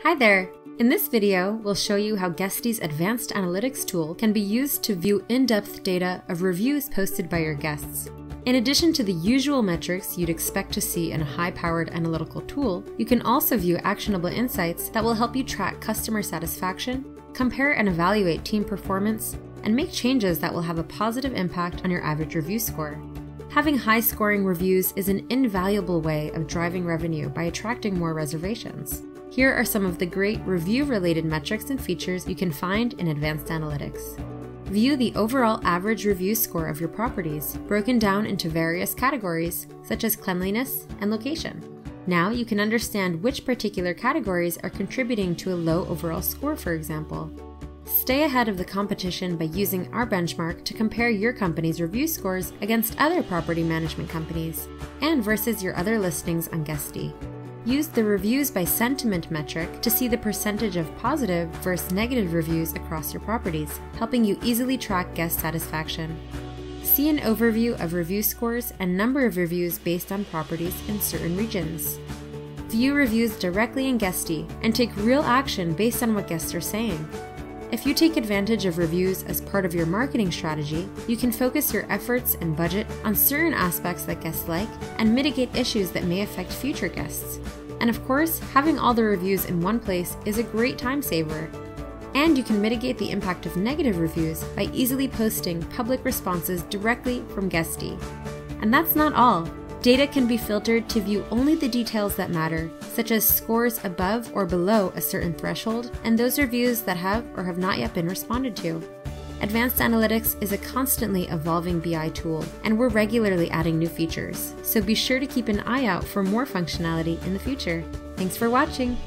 Hi there! In this video, we'll show you how Guesty's advanced analytics tool can be used to view in-depth data of reviews posted by your guests. In addition to the usual metrics you'd expect to see in a high-powered analytical tool, you can also view actionable insights that will help you track customer satisfaction, compare and evaluate team performance, and make changes that will have a positive impact on your average review score. Having high-scoring reviews is an invaluable way of driving revenue by attracting more reservations. Here are some of the great review-related metrics and features you can find in Advanced Analytics. View the overall average review score of your properties, broken down into various categories, such as cleanliness and location. Now you can understand which particular categories are contributing to a low overall score, for example. Stay ahead of the competition by using our benchmark to compare your company's review scores against other property management companies and versus your other listings on Guesty. Use the reviews by sentiment metric to see the percentage of positive versus negative reviews across your properties, helping you easily track guest satisfaction. See an overview of review scores and number of reviews based on properties in certain regions. View reviews directly in Guesty and take real action based on what guests are saying. If you take advantage of reviews as part of your marketing strategy, you can focus your efforts and budget on certain aspects that guests like and mitigate issues that may affect future guests. And of course, having all the reviews in one place is a great time saver. And you can mitigate the impact of negative reviews by easily posting public responses directly from Guesty. And that's not all. Data can be filtered to view only the details that matter, such as scores above or below a certain threshold, and those reviews that have or have not yet been responded to. Advanced Analytics is a constantly evolving BI tool, and we're regularly adding new features, so be sure to keep an eye out for more functionality in the future. Thanks for watching!